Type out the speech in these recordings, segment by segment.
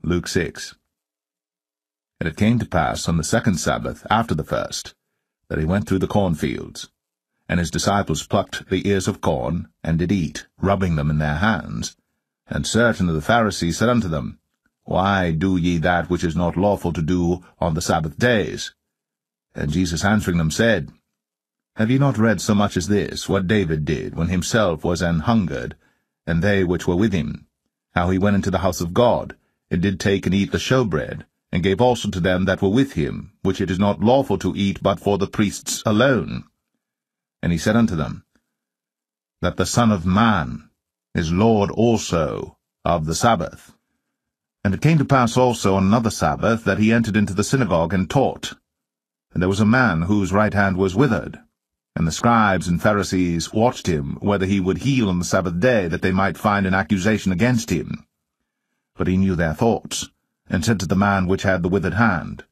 Luke 6. And it came to pass on the second Sabbath after the first, that he went through the cornfields. And his disciples plucked the ears of corn, and did eat, rubbing them in their hands. And certain of the Pharisees said unto them, Why do ye that which is not lawful to do on the Sabbath days? And Jesus answering them said, Have ye not read so much as this, what David did, when himself was an hungered, and they which were with him, how he went into the house of God, and did take and eat the showbread, and gave also to them that were with him, which it is not lawful to eat but for the priests alone? And he said unto them, That the Son of Man is Lord also of the Sabbath. And it came to pass also on another Sabbath that he entered into the synagogue and taught. And there was a man whose right hand was withered. And the scribes and Pharisees watched him, whether he would heal on the Sabbath day, that they might find an accusation against him. But he knew their thoughts, and said to the man which had the withered hand,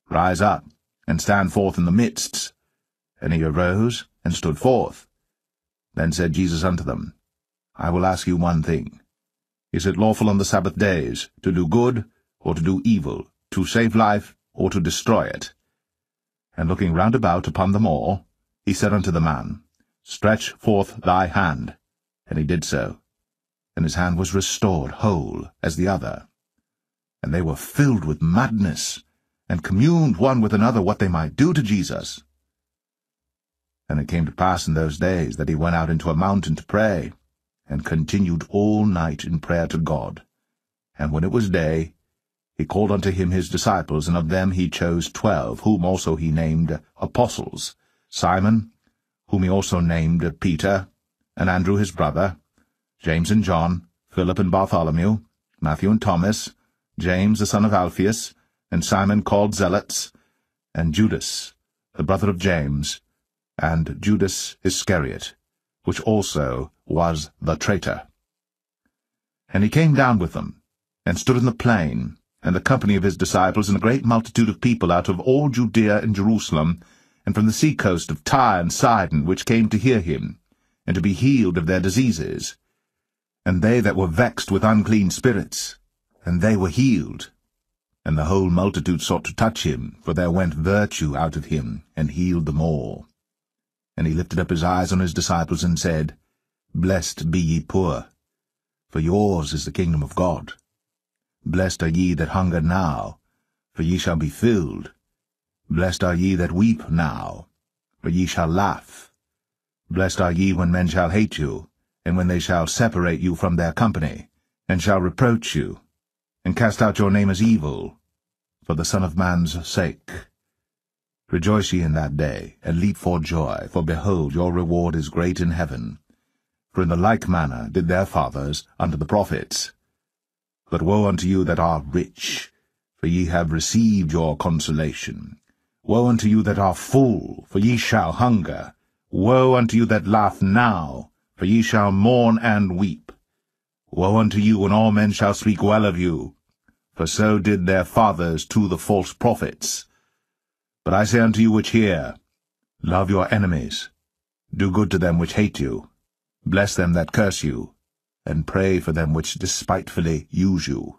Rise up, and stand forth in the midst. And he arose, and stood forth. Then said Jesus unto them, I will ask you one thing. Is it lawful on the Sabbath days to do good, or to do evil, to save life, or to destroy it? And looking round about upon them all, he said unto the man, Stretch forth thy hand. And he did so. And his hand was restored whole as the other. And they were filled with madness, and communed one with another what they might do to Jesus. And it came to pass in those days that he went out into a mountain to pray, and continued all night in prayer to God. And when it was day, he called unto him his disciples, and of them he chose 12, whom also he named apostles, Simon, whom he also named Peter, and Andrew his brother, James and John, Philip and Bartholomew, Matthew and Thomas, James the son of Alphaeus, and Simon called Zealots, and Judas, the brother of James, and Judas Iscariot, which also was the traitor. And he came down with them, and stood in the plain, and the company of his disciples, and a great multitude of people out of all Judea and Jerusalem, and from the sea coast of Tyre and Sidon, which came to hear him, and to be healed of their diseases. And they that were vexed with unclean spirits, and they were healed. And the whole multitude sought to touch him, for there went virtue out of him, and healed them all. And he lifted up his eyes on his disciples, and said, Blessed be ye poor, for yours is the kingdom of God. Blessed are ye that hunger now, for ye shall be filled. Blessed are ye that weep now, for ye shall laugh. Blessed are ye when men shall hate you, and when they shall separate you from their company, and shall reproach you, and cast out your name as evil, for the Son of Man's sake. Rejoice ye in that day, and leap for joy, for behold, your reward is great in heaven. For in the like manner did their fathers unto the prophets. But woe unto you that are rich, for ye have received your consolation. Woe unto you that are full, for ye shall hunger. Woe unto you that laugh now, for ye shall mourn and weep. Woe unto you when all men shall speak well of you, for so did their fathers to the false prophets. But I say unto you which hear, Love your enemies, do good to them which hate you, bless them that curse you, and pray for them which despitefully use you.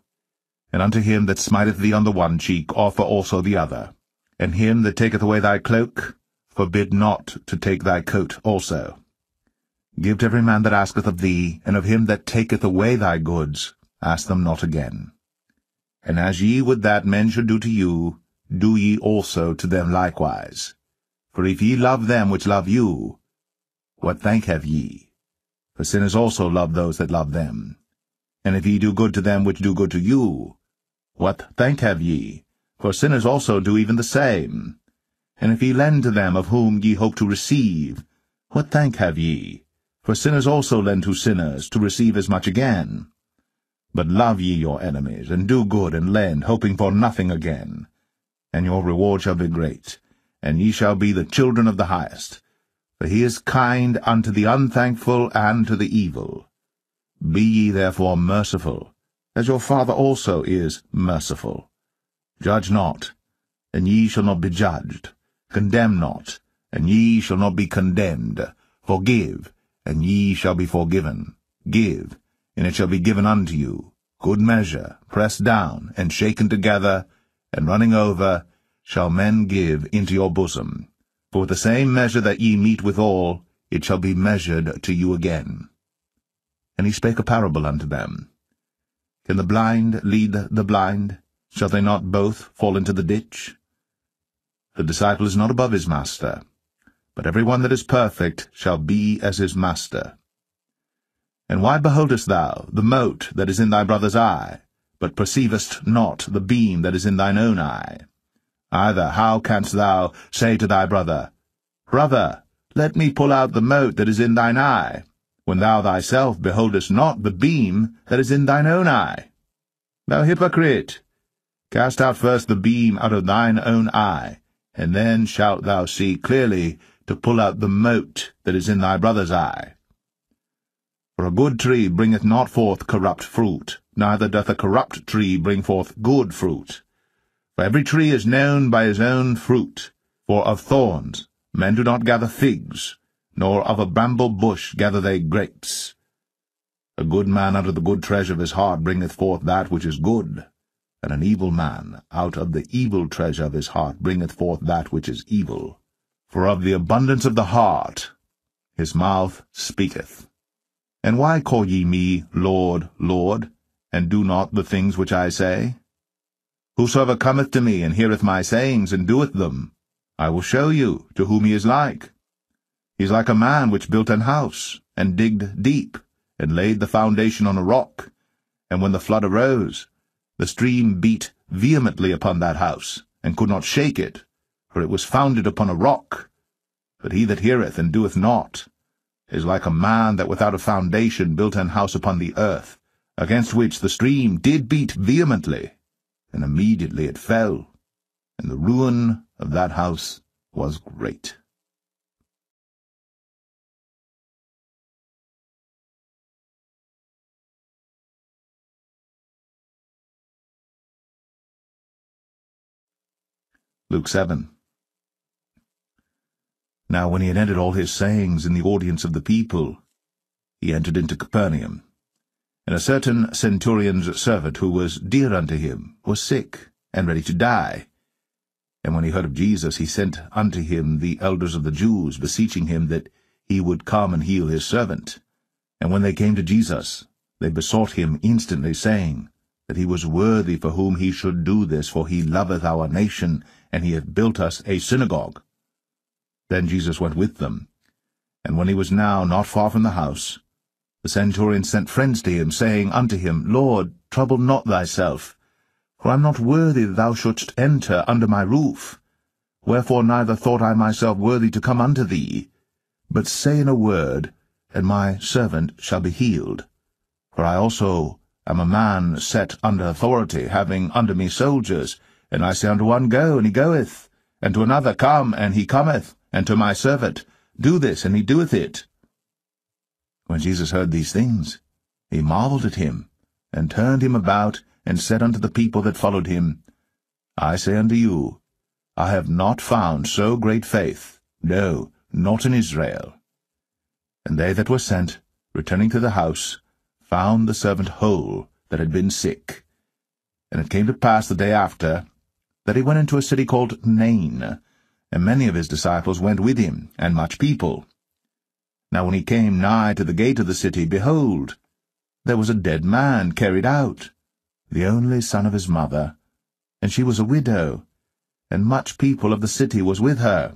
And unto him that smiteth thee on the one cheek offer also the other. And him that taketh away thy cloak forbid not to take thy coat also. Give to every man that asketh of thee, and of him that taketh away thy goods ask them not again. And as ye would that men should do to you, do ye also to them likewise. For if ye love them which love you, what thank have ye? For sinners also love those that love them. And if ye do good to them which do good to you, what thank have ye? For sinners also do even the same. And if ye lend to them of whom ye hope to receive, what thank have ye? For sinners also lend to sinners to receive as much again. But love ye your enemies, and do good, and lend, hoping for nothing again. And your reward shall be great, and ye shall be the children of the highest. For he is kind unto the unthankful and to the evil. Be ye therefore merciful, as your Father also is merciful. Judge not, and ye shall not be judged. Condemn not, and ye shall not be condemned. Forgive, and ye shall be forgiven. Give, and it shall be given unto you. Good measure, pressed down, and shaken together, and running over, shall men give into your bosom. For with the same measure that ye mete withal, it shall be measured to you again. And he spake a parable unto them. Can the blind lead the blind? Shall they not both fall into the ditch? The disciple is not above his master, but every one that is perfect shall be as his master. And why beholdest thou the mote that is in thy brother's eye, but perceivest not the beam that is in thine own eye? Either how canst thou say to thy brother, Brother, let me pull out the mote that is in thine eye, when thou thyself beholdest not the beam that is in thine own eye? Thou hypocrite! Cast out first the beam out of thine own eye, and then shalt thou see clearly to pull out the mote that is in thy brother's eye. For a good tree bringeth not forth corrupt fruit, neither doth a corrupt tree bring forth good fruit. For every tree is known by his own fruit. For of thorns men do not gather figs, nor of a bramble bush gather they grapes. A good man out of the good treasure of his heart bringeth forth that which is good, and an evil man out of the evil treasure of his heart bringeth forth that which is evil. For of the abundance of the heart his mouth speaketh. And why call ye me Lord, Lord, and do not the things which I say? Whosoever cometh to me, and heareth my sayings, and doeth them, I will show you to whom he is like. He is like a man which built an house, and digged deep, and laid the foundation on a rock. And when the flood arose, the stream beat vehemently upon that house, and could not shake it, for it was founded upon a rock. But he that heareth and doeth not is like a man that without a foundation built an house upon the earth, against which the stream did beat vehemently, and immediately it fell, and the ruin of that house was great. Luke 7. Now when he had ended all his sayings in the audience of the people, he entered into Capernaum. And a certain centurion's servant, who was dear unto him, was sick, and ready to die. And when he heard of Jesus, he sent unto him the elders of the Jews, beseeching him that he would come and heal his servant. And when they came to Jesus, they besought him instantly, saying, that he was worthy for whom he should do this, for he loveth our nation, and he hath built us a synagogue. Then Jesus went with them. And when he was now not far from the house, the centurion sent friends to him, saying unto him, Lord, trouble not thyself, for I am not worthy that thou shouldst enter under my roof. Wherefore neither thought I myself worthy to come unto thee, but say in a word, and my servant shall be healed. For I also am a man set under authority, having under me soldiers, and I say unto one, Go, and he goeth, and to another, Come, and he cometh, and to my servant, Do this, and he doeth it. When Jesus heard these things, he marveled at him, and turned him about, and said unto the people that followed him, I say unto you, I have not found so great faith, no, not in Israel. And they that were sent, returning to the house, found the servant whole that had been sick. And it came to pass the day after, that he went into a city called Nain, and many of his disciples went with him, and much people. Now when he came nigh to the gate of the city, behold, there was a dead man carried out, the only son of his mother, and she was a widow, and much people of the city was with her.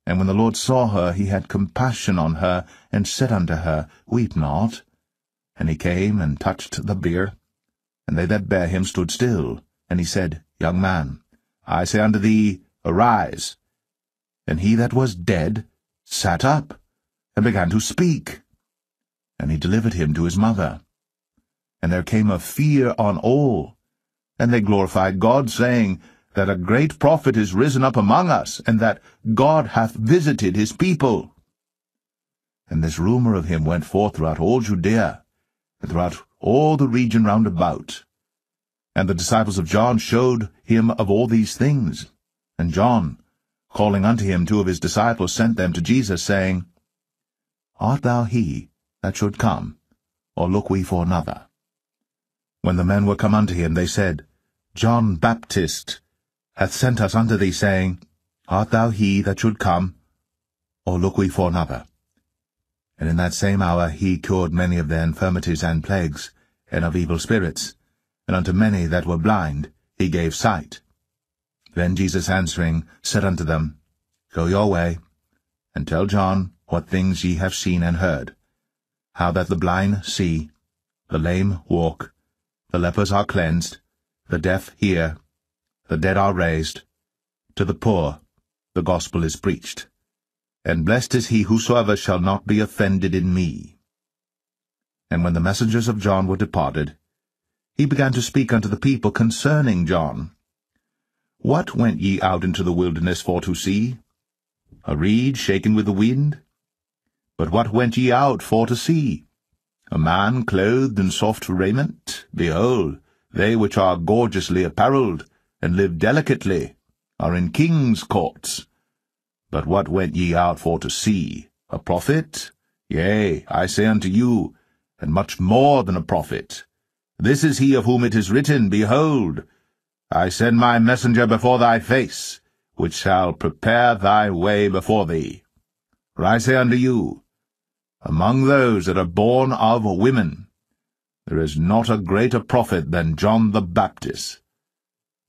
And when the Lord saw her, he had compassion on her, and said unto her, Weep not. And he came and touched the bier, and they that bare him stood still. And he said, Young man, I say unto thee, Arise. And he that was dead sat up, and began to speak. And he delivered him to his mother. And there came a fear on all, and they glorified God, saying, that a great prophet is risen up among us, and that God hath visited his people. And this rumor of him went forth throughout all Judea, and throughout all the region round about. And the disciples of John showed him of all these things. And John, calling unto him 2 of his disciples, sent them to Jesus, saying, Art thou he that should come, or look we for another? When the men were come unto him, they said, John Baptist hath sent us unto thee, saying, Art thou he that should come, or look we for another? And in that same hour he cured many of their infirmities and plagues, and of evil spirits, and unto many that were blind he gave sight. Then Jesus answering said unto them, Go your way, and tell John what things ye have seen and heard, how that the blind see, the lame walk, the lepers are cleansed, the deaf hear, the dead are raised, to the poor the gospel is preached. And blessed is he whosoever shall not be offended in me. And when the messengers of John were departed, he began to speak unto the people concerning John. What went ye out into the wilderness for to see? A reed shaken with the wind? But what went ye out for to see? A man clothed in soft raiment? Behold, they which are gorgeously apparelled, and live delicately, are in kings' courts. But what went ye out for to see? A prophet? Yea, I say unto you, and much more than a prophet. This is he of whom it is written, Behold, I send my messenger before thy face, which shall prepare thy way before thee. For I say unto you, among those that are born of women, there is not a greater prophet than John the Baptist.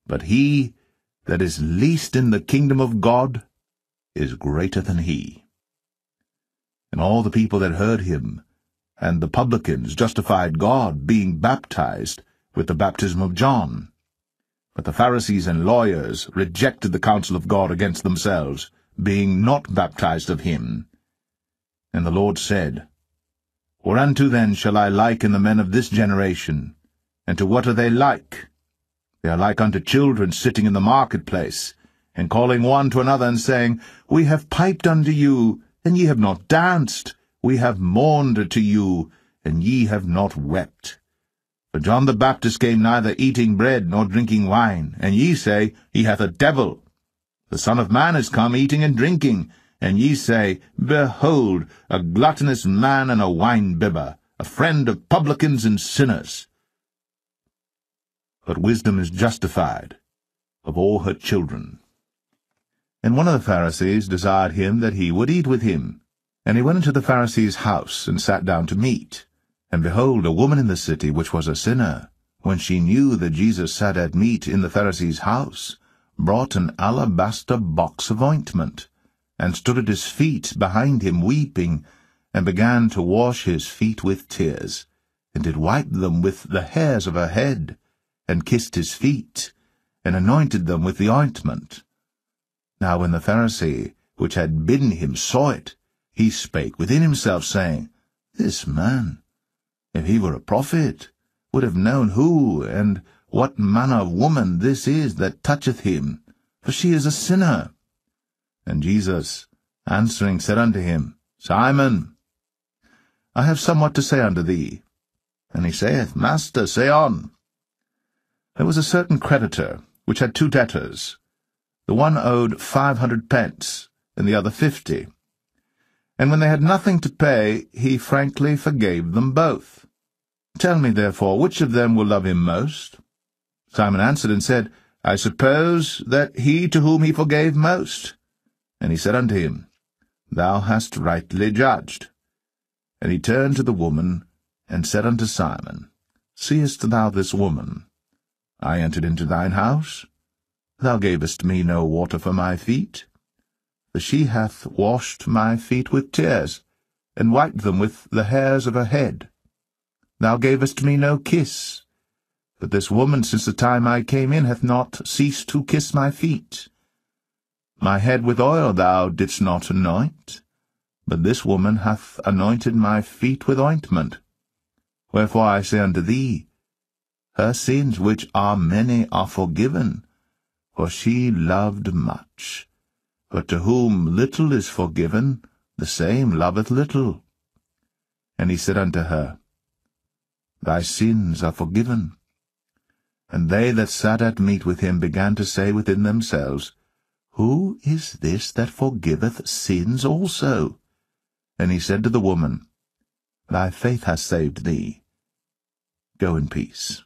But he that is least in the kingdom of God is greater than he. And all the people that heard him, and the publicans, justified God, being baptized with the baptism of John. But the Pharisees and lawyers rejected the counsel of God against themselves, being not baptized of him. And the Lord said, Whereunto then shall I liken the men of this generation? And to what are they like? They are like unto children sitting in the marketplace, and calling one to another, and saying, We have piped unto you, and ye have not danced. We have mourned to you, and ye have not wept. For John the Baptist came neither eating bread nor drinking wine, and ye say, He hath a devil. The Son of Man is come eating and drinking, and ye say, Behold, a gluttonous man and a wine-bibber, a friend of publicans and sinners. But wisdom is justified of all her children. And one of the Pharisees desired him that he would eat with him. And he went into the Pharisee's house, and sat down to meat. And behold, a woman in the city, which was a sinner, when she knew that Jesus sat at meat in the Pharisee's house, brought an alabaster box of ointment, and stood at his feet behind him weeping, and began to wash his feet with tears, and did wipe them with the hairs of her head, and kissed his feet, and anointed them with the ointment. Now when the Pharisee which had bidden him saw it, he spake within himself, saying, This man, if he were a prophet, would have known who and what manner of woman this is that toucheth him, for she is a sinner. And Jesus, answering, said unto him, Simon, I have somewhat to say unto thee. And he saith, Master, say on. There was a certain creditor, which had 2 debtors. The one owed 500 pence, and the other 50. And when they had nothing to pay, he frankly forgave them both. Tell me, therefore, which of them will love him most? Simon answered and said, I suppose that he to whom he forgave most. And he said unto him, Thou hast rightly judged. And he turned to the woman, and said unto Simon, Seest thou this woman? I entered into thine house. Thou gavest me no water for my feet, for she hath washed my feet with tears, and wiped them with the hairs of her head. Thou gavest me no kiss, but this woman since the time I came in hath not ceased to kiss my feet. My head with oil thou didst not anoint, but this woman hath anointed my feet with ointment. Wherefore I say unto thee, her sins which are many are forgiven, for she loved much. But to whom little is forgiven, the same loveth little. And he said unto her, Thy sins are forgiven. And they that sat at meat with him began to say within themselves, Who is this that forgiveth sins also? And he said to the woman, Thy faith hath saved thee. Go in peace.